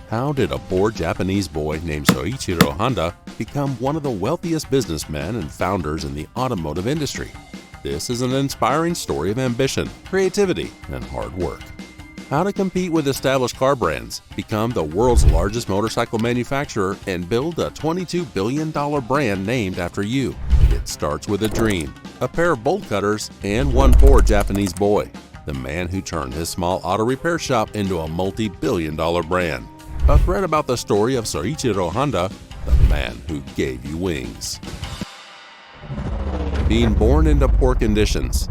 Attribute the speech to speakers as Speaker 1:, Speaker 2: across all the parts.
Speaker 1: How did a poor Japanese boy named Soichiro Honda become one of the wealthiest businessmen and founders in the automotive industry? This is an inspiring story of ambition, creativity, and hard work. How to compete with established car brands, become the world's largest motorcycle manufacturer, and build a $22 billion brand named after you. It starts with a dream, a pair of bolt cutters, and one poor Japanese boy, the man who turned his small auto repair shop into a multi-billion-dollar brand. A thread about the story of Soichiro Honda, the man who gave you wings. Being born into poor conditions.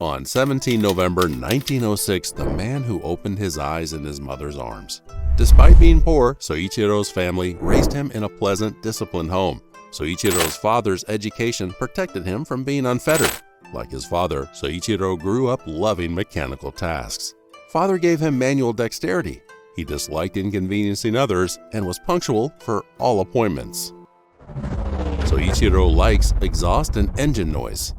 Speaker 1: On 17 November 1906, the man who opened his eyes in his mother's arms. Despite being poor, Soichiro's family raised him in a pleasant, disciplined home. Soichiro's father's education protected him from being unfettered. Like his father, Soichiro grew up loving mechanical tasks. Father gave him manual dexterity. He disliked inconveniencing others and was punctual for all appointments. Soichiro likes exhaust and engine noise.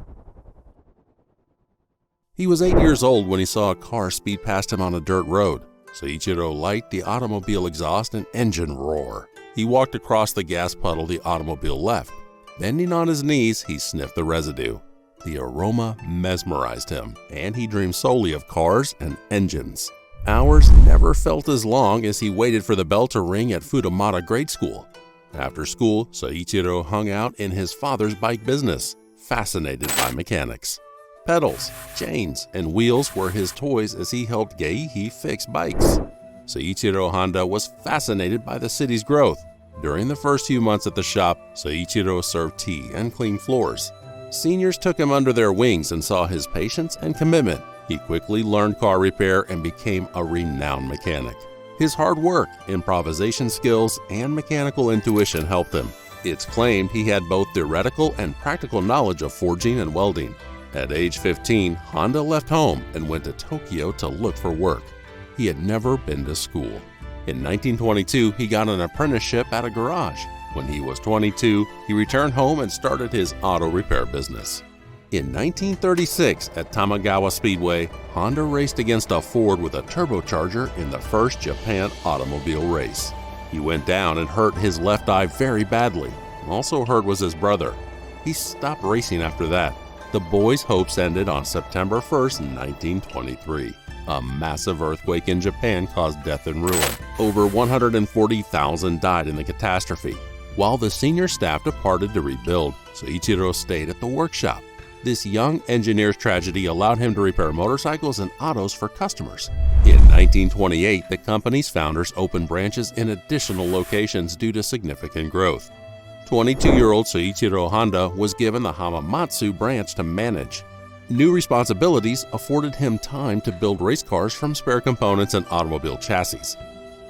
Speaker 1: He was 8 years old when he saw a car speed past him on a dirt road. Soichiro liked the automobile exhaust and engine roar. He walked across the gas puddle the automobile left. Bending on his knees, he sniffed the residue. The aroma mesmerized him, and he dreamed solely of cars and engines. Hours never felt as long as he waited for the bell to ring at Futamata Grade School. After school, Soichiro hung out in his father's bike business, fascinated by mechanics. Pedals, chains, and wheels were his toys as he helped 𝐥𝐢𝐤𝐞 fix bikes. Soichiro Honda was fascinated by the city's growth. During the first few months at the shop, Soichiro served tea and cleaned floors. Seniors took him under their wings and saw his patience and commitment. He quickly learned car repair and became a renowned mechanic. His hard work, improvisation skills, and mechanical intuition helped him. It's claimed he had both theoretical and practical knowledge of forging and welding. At age 15, Honda left home and went to Tokyo to look for work. He had never been to school. In 1922, he got an apprenticeship at a garage. When he was 22, he returned home and started his auto repair business. In 1936, at Tamagawa Speedway, Honda raced against a Ford with a turbocharger in the first Japan automobile race. He went down and hurt his left eye very badly. Also hurt was his brother. He stopped racing after that. The boy's hopes ended on September 1st, 1923. A massive earthquake in Japan caused death and ruin. Over 140,000 died in the catastrophe. While the senior staff departed to rebuild, Soichiro stayed at the workshop. This young engineer's tragedy allowed him to repair motorcycles and autos for customers. In 1928, the company's founders opened branches in additional locations due to significant growth. 22-year-old Soichiro Honda was given the Hamamatsu branch to manage. New responsibilities afforded him time to build race cars from spare components and automobile chassis.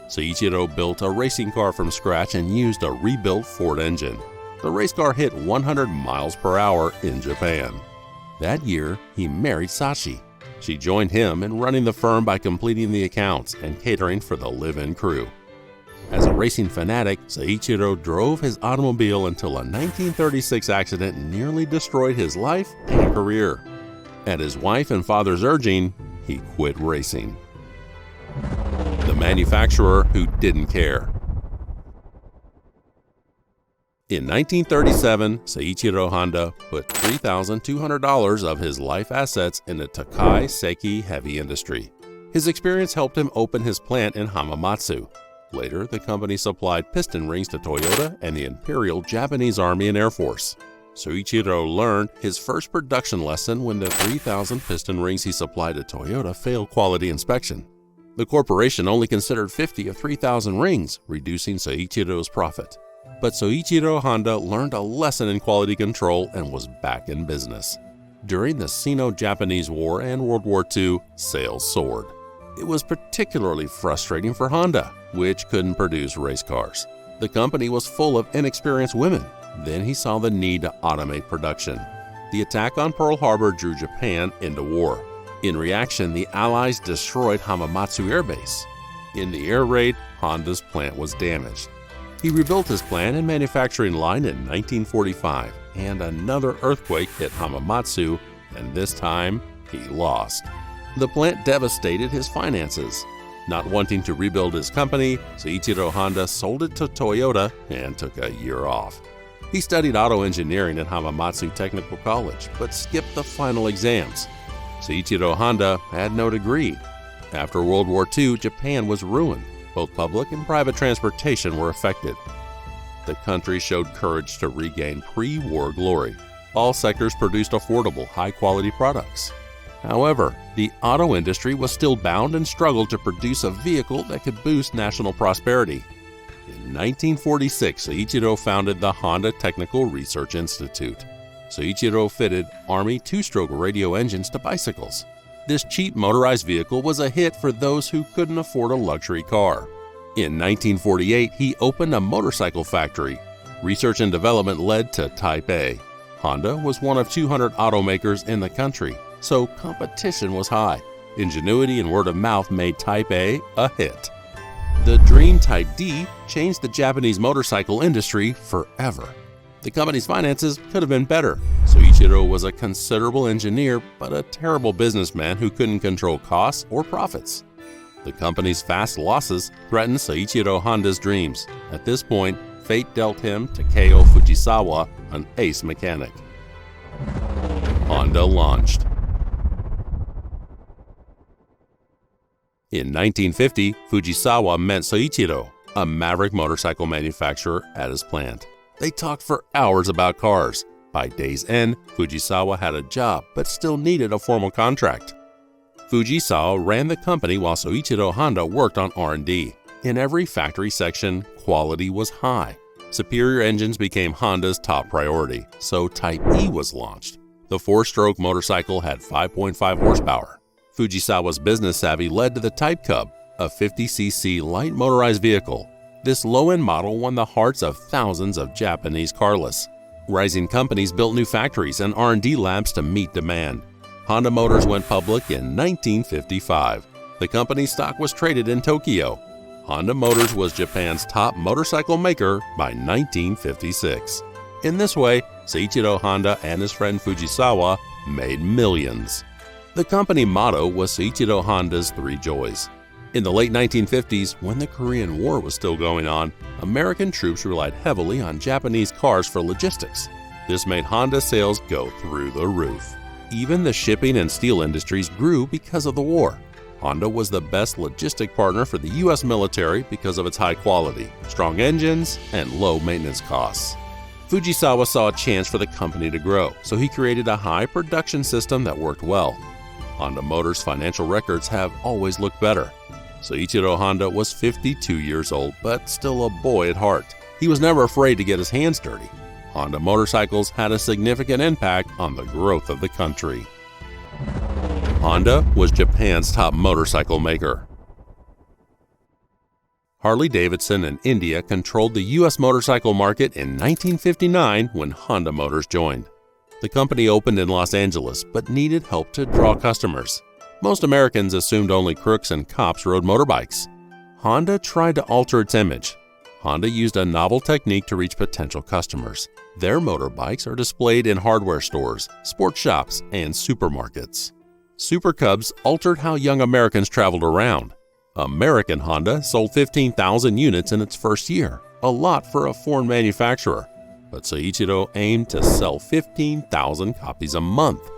Speaker 1: Soichiro built a racing car from scratch and used a rebuilt Ford engine. The race car hit 100 miles per hour in Japan. That year, he married Sachi. She joined him in running the firm by completing the accounts and catering for the live-in crew. As a racing fanatic, Soichiro drove his automobile until a 1936 accident nearly destroyed his life and career. At his wife and father's urging, he quit racing. The manufacturer who didn't care. In 1937, Soichiro Honda put $3,200 of his life assets into Tokai Seiki heavy industry. His experience helped him open his plant in Hamamatsu. Later, the company supplied piston rings to Toyota and the Imperial Japanese Army and Air Force. Soichiro learned his first production lesson when the 3,000 piston rings he supplied to Toyota failed quality inspection. The corporation only considered 50 of 3,000 rings, reducing Soichiro's profit. But Soichiro Honda learned a lesson in quality control and was back in business. During the Sino-Japanese War and World War II, sales soared. It was particularly frustrating for Honda, which couldn't produce race cars. The company was full of inexperienced women. Then he saw the need to automate production. The attack on Pearl Harbor drew Japan into war. In reaction, the Allies destroyed Hamamatsu Air Base. In the air raid, Honda's plant was damaged. He rebuilt his plant and manufacturing line in 1945, and another earthquake hit Hamamatsu, and this time he lost. The plant devastated his finances. Not wanting to rebuild his company, Soichiro Honda sold it to Toyota and took a year off. He studied auto engineering at Hamamatsu Technical College, but skipped the final exams. Soichiro Honda had no degree. After World War II, Japan was ruined. Both public and private transportation were affected. The country showed courage to regain pre-war glory. All sectors produced affordable, high-quality products. However, the auto industry was still bound and struggled to produce a vehicle that could boost national prosperity. In 1946, Soichiro founded the Honda Technical Research Institute. Soichiro fitted Army two-stroke radio engines to bicycles. This cheap motorized vehicle was a hit for those who couldn't afford a luxury car. In 1948, he opened a motorcycle factory. Research and development led to Type A. Honda was one of 200 automakers in the country, so competition was high. Ingenuity and word of mouth made Type A a hit. The dream Type D changed the Japanese motorcycle industry forever. The company's finances could have been better. Soichiro was a considerable engineer, but a terrible businessman who couldn't control costs or profits. The company's fast losses threatened Soichiro Honda's dreams. At this point, fate dealt him Takeo Fujisawa, an ace mechanic. Honda launched. In 1950, Fujisawa met Soichiro, a maverick motorcycle manufacturer, at his plant. They talked for hours about cars. By day's end, Fujisawa had a job but still needed a formal contract. Fujisawa ran the company while Soichiro Honda worked on R&D. In every factory section, quality was high. Superior engines became Honda's top priority, so Type E was launched. The four-stroke motorcycle had 5.5 horsepower. Fujisawa's business savvy led to the Type Cub, a 50cc light motorized vehicle. This low-end model won the hearts of thousands of Japanese carless. Rising companies built new factories and R&D labs to meet demand. Honda Motors went public in 1955. The company's stock was traded in Tokyo. Honda Motors was Japan's top motorcycle maker by 1956. In this way, Soichiro Honda and his friend Fujisawa made millions. The company motto was Soichiro Honda's Three Joys. In the late 1950s, when the Korean War was still going on, American troops relied heavily on Japanese cars for logistics. This made Honda sales go through the roof. Even the shipping and steel industries grew because of the war. Honda was the best logistic partner for the U.S. military because of its high quality, strong engines, and low maintenance costs. Fujisawa saw a chance for the company to grow, so he created a high production system that worked well. Honda Motors' financial records have always looked better. Soichiro Honda was 52 years old, but still a boy at heart. He was never afraid to get his hands dirty. Honda motorcycles had a significant impact on the growth of the country. Honda was Japan's top motorcycle maker. Harley-Davidson and India controlled the U.S. motorcycle market in 1959 when Honda Motors joined. The company opened in Los Angeles but needed help to draw customers. Most Americans assumed only crooks and cops rode motorbikes. Honda tried to alter its image. Honda used a novel technique to reach potential customers. Their motorbikes are displayed in hardware stores, sports shops, and supermarkets. Super Cubs altered how young Americans traveled around. American Honda sold 15,000 units in its first year, a lot for a foreign manufacturer. But Soichiro aimed to sell 15,000 copies a month.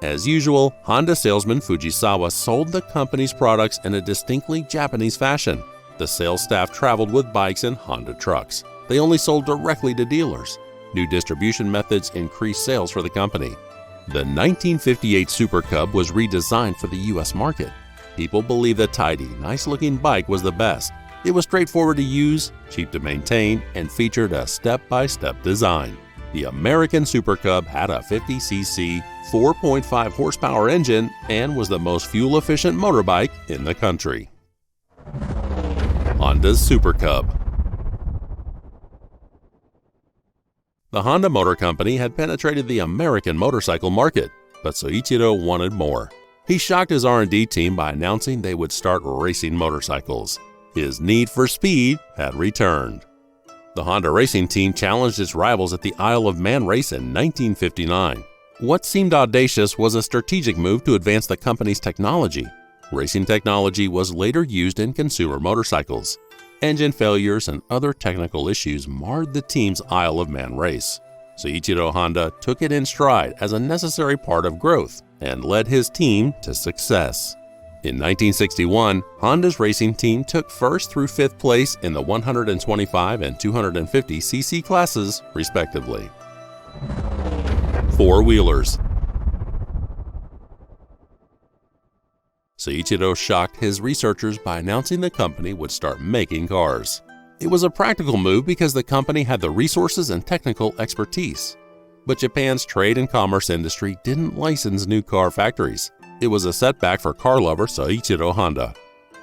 Speaker 1: As usual, Honda salesman Fujisawa sold the company's products in a distinctly Japanese fashion. The sales staff traveled with bikes and Honda trucks. They only sold directly to dealers. New distribution methods increased sales for the company. The 1958 Super Cub was redesigned for the U.S. market. People believed the tidy, nice-looking bike was the best. It was straightforward to use, cheap to maintain, and featured a step-by-step design. The American Super Cub had a 50cc, 4.5 horsepower engine and was the most fuel-efficient motorbike in the country. Honda's Super Cub. The Honda Motor Company had penetrated the American motorcycle market, but Soichiro wanted more. He shocked his R&D team by announcing they would start racing motorcycles. His need for speed had returned. The Honda racing team challenged its rivals at the Isle of Man race in 1959. What seemed audacious was a strategic move to advance the company's technology. Racing technology was later used in consumer motorcycles. Engine failures and other technical issues marred the team's Isle of Man race. Soichiro Honda took it in stride as a necessary part of growth and led his team to success. In 1961, Honda's racing team took 1st through 5th place in the 125 and 250 cc classes, respectively. Four-wheelers. Soichiro shocked his researchers by announcing the company would start making cars. It was a practical move because the company had the resources and technical expertise. But Japan's trade and commerce industry didn't license new car factories. It was a setback for car lover Soichiro Honda.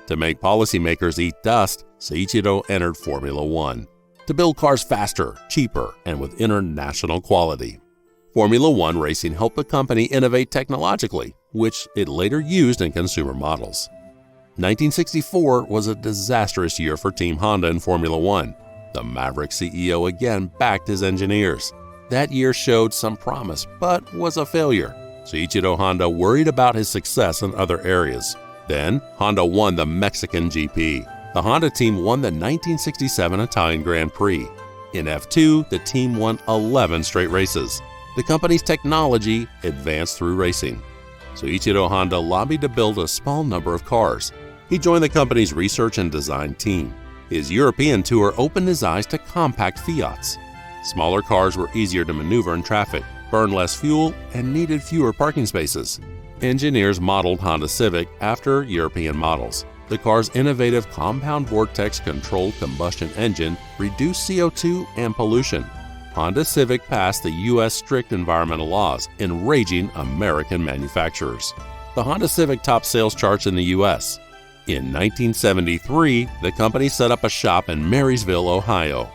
Speaker 1: To make policymakers eat dust, Soichiro entered Formula One to build cars faster, cheaper, and with international quality. Formula One racing helped the company innovate technologically, which it later used in consumer models. 1964 was a disastrous year for Team Honda in Formula One. The Maverick CEO again backed his engineers. That year showed some promise, but was a failure. Soichiro Honda worried about his success in other areas. Then, Honda won the Mexican GP. The Honda team won the 1967 Italian Grand Prix. In F2, the team won 11 straight races. The company's technology advanced through racing. Soichiro Honda lobbied to build a small number of cars. He joined the company's research and design team. His European tour opened his eyes to compact Fiats. Smaller cars were easier to maneuver in traffic, burned less fuel, and needed fewer parking spaces. Engineers modeled Honda Civic after European models. The car's innovative compound vortex-controlled combustion engine reduced CO2 and pollution. Honda Civic passed the U.S. strict environmental laws, enraging American manufacturers. The Honda Civic topped sales charts in the U.S. In 1973, the company set up a shop in Marysville, Ohio.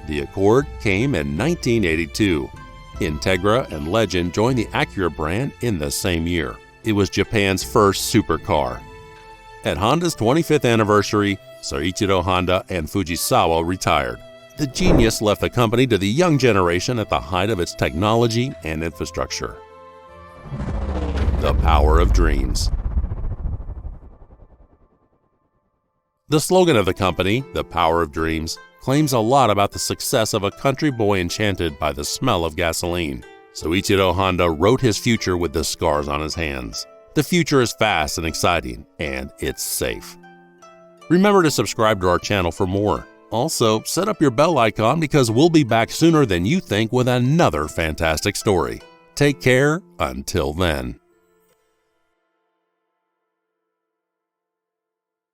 Speaker 1: The Accord came in 1982. Integra and Legend joined the Acura brand in the same year. It was Japan's first supercar. At Honda's 25th anniversary, Soichiro Honda and Fujisawa retired. The genius left the company to the young generation at the height of its technology and infrastructure. The power of dreams. The slogan of the company, The Power of Dreams, claims a lot about the success of a country boy enchanted by the smell of gasoline. Soichiro Honda wrote his future with the scars on his hands. The future is fast and exciting, and it's safe. Remember to subscribe to our channel for more. Also, set up your bell icon because we'll be back sooner than you think with another fantastic story. Take care until then.